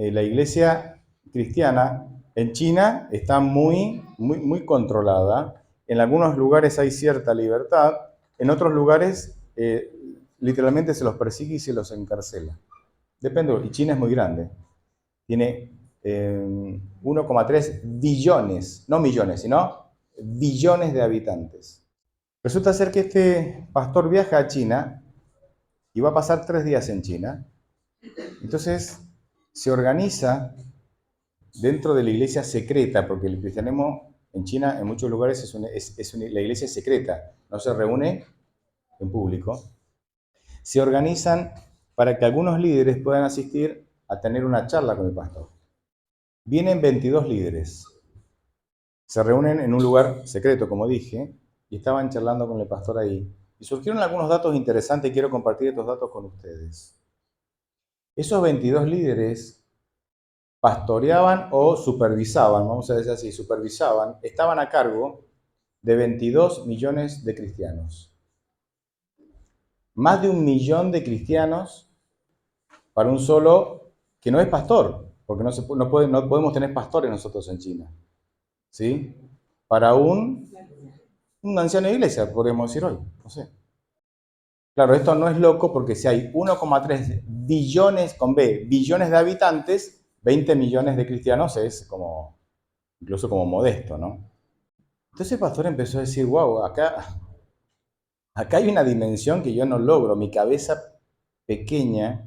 la iglesia cristiana en China está muy controlada. En algunos lugares hay cierta libertad, en otros lugares literalmente se los persigue y se los encarcela. Depende, y China es muy grande. Tiene 1,3 billones, no millones, sino billones de habitantes. Resulta ser que este pastor viaja a China y va a pasar 3 días en China. Entonces se organiza dentro de la iglesia secreta, porque el cristianismo en China en muchos lugares la iglesia es secreta, no se reúne en público. Se organizan para que algunos líderes puedan asistir a tener una charla con el pastor. Vienen 22 líderes, se reúnen en un lugar secreto, como dije, y estaban charlando con el pastor ahí. Y surgieron algunos datos interesantes y quiero compartir estos datos con ustedes. Esos 22 líderes pastoreaban o supervisaban, vamos a decir así, supervisaban, estaban a cargo de 22 millones de cristianos. Más de 1 millón de cristianos para un solo que no es pastor, porque no podemos tener pastores nosotros en China. ¿Sí? Para un anciano de iglesia, podemos decir hoy, no sé. Claro, esto no es loco porque si hay 1,3 billones, con B, billones de habitantes, 20 millones de cristianos es como, incluso como modesto, ¿no? Entonces el pastor empezó a decir, wow, acá hay una dimensión que yo no logro, mi cabeza pequeña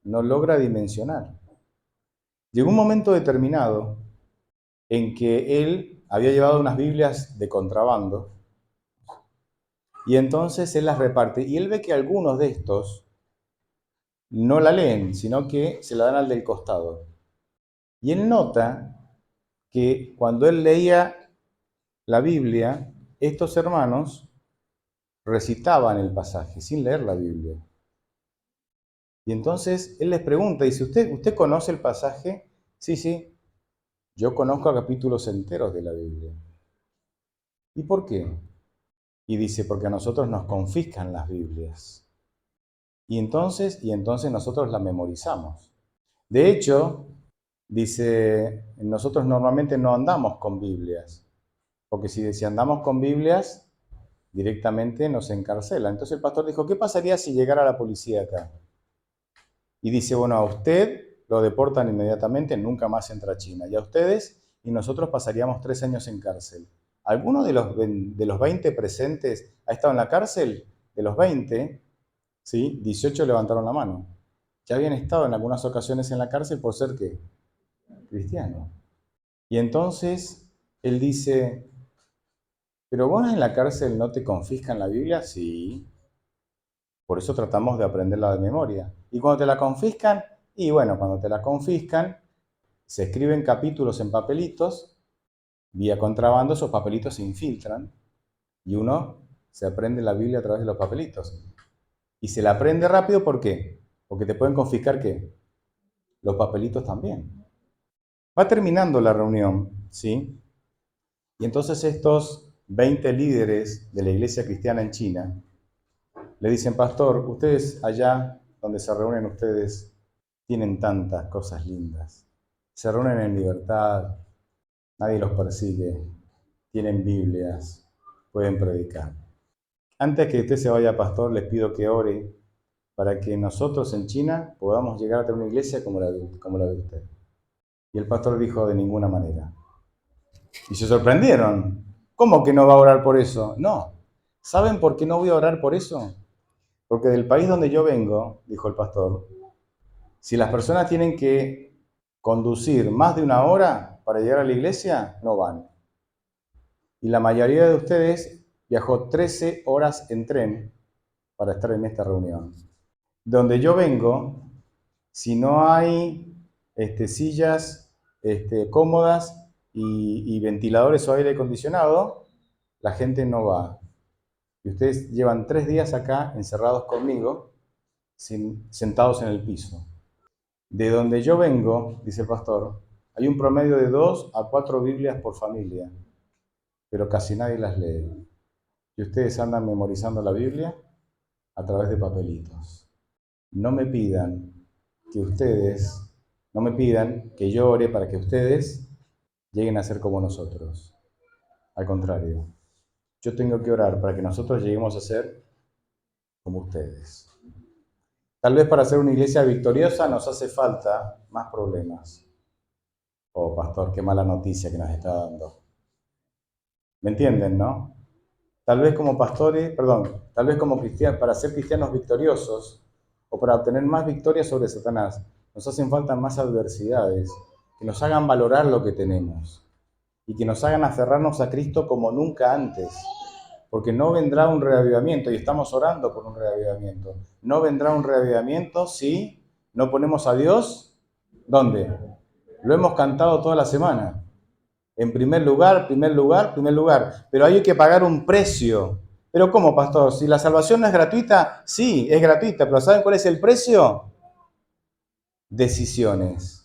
no logra dimensionar. Llegó un momento determinado en que él había llevado unas Biblias de contrabando y entonces él las reparte y él ve que algunos de estos no la leen, sino que se la dan al del costado. Y él nota que cuando él leía la Biblia, estos hermanos recitaban el pasaje sin leer la Biblia. Y entonces él les pregunta, dice, ¿usted conoce el pasaje? Sí, sí, yo conozco capítulos enteros de la Biblia. ¿Y por qué? Y dice, porque a nosotros nos confiscan las Biblias. Y entonces nosotros la memorizamos. De hecho, dice, nosotros normalmente no andamos con Biblias, porque si andamos con Biblias, directamente nos encarcela. Entonces el pastor dijo, ¿qué pasaría si llegara la policía acá? Y dice, bueno, a usted lo deportan inmediatamente, nunca más entra a China. Y a ustedes, y nosotros pasaríamos 3 años en cárcel. ¿Alguno de los 20 presentes ha estado en la cárcel? De los 20, ¿sí? 18 levantaron la mano. Ya habían estado en algunas ocasiones en la cárcel por ser, ¿qué? Cristiano. Y entonces él dice, ¿pero vos en la cárcel no te confiscan la Biblia? Sí. Por eso tratamos de aprenderla de memoria. Y cuando te la confiscan, y bueno, cuando te la confiscan, se escriben capítulos en papelitos, vía contrabando, esos papelitos se infiltran y uno se aprende la Biblia a través de los papelitos. Y se la aprende rápido, ¿por qué? Porque te pueden confiscar, ¿qué? Los papelitos también. Va terminando la reunión, ¿sí? Y entonces estos 20 líderes de la iglesia cristiana en China le dicen, pastor, ustedes allá donde se reúnen ustedes tienen tantas cosas lindas. Se reúnen en libertad, nadie los persigue, tienen Biblias, pueden predicar. Antes que usted se vaya, pastor, les pido que ore para que nosotros en China podamos llegar a tener una iglesia como la de usted. Y el pastor dijo, de ninguna manera. Y se sorprendieron. ¿Cómo que no va a orar por eso? No. ¿Saben por qué no voy a orar por eso? Porque del país donde yo vengo, dijo el pastor, si las personas tienen que conducir más de 1 hora para llegar a la iglesia, no van. Y la mayoría de ustedes viajó 13 horas en tren para estar en esta reunión. Donde yo vengo, si no hay sillas cómodas y ventiladores o aire acondicionado, la gente no va. Y ustedes llevan 3 días acá encerrados conmigo, sentados en el piso. De donde yo vengo, dice el pastor, hay un promedio de 2 a 4 Biblias por familia, pero casi nadie las lee. Y ustedes andan memorizando la Biblia a través de papelitos. No me pidan que ustedes No me pidan que yo ore para que ustedes lleguen a ser como nosotros. Al contrario, yo tengo que orar para que nosotros lleguemos a ser como ustedes. Tal vez para ser una iglesia victoriosa nos hace falta más problemas. Oh, pastor, qué mala noticia que nos está dando. ¿Me entienden, no? Tal vez como pastores, perdón, tal vez como cristianos, para ser cristianos victoriosos o para obtener más victorias sobre Satanás, nos hacen falta más adversidades que nos hagan valorar lo que tenemos y que nos hagan aferrarnos a Cristo como nunca antes. Porque no vendrá un reavivamiento, y estamos orando por un reavivamiento. No vendrá un reavivamiento si no ponemos a Dios, ¿dónde? Lo hemos cantado toda la semana. En primer lugar, primer lugar, primer lugar. Pero hay que pagar un precio. ¿Pero cómo, pastor? Si la salvación no es gratuita, sí, es gratuita, pero ¿saben cuál es el precio? Decisiones.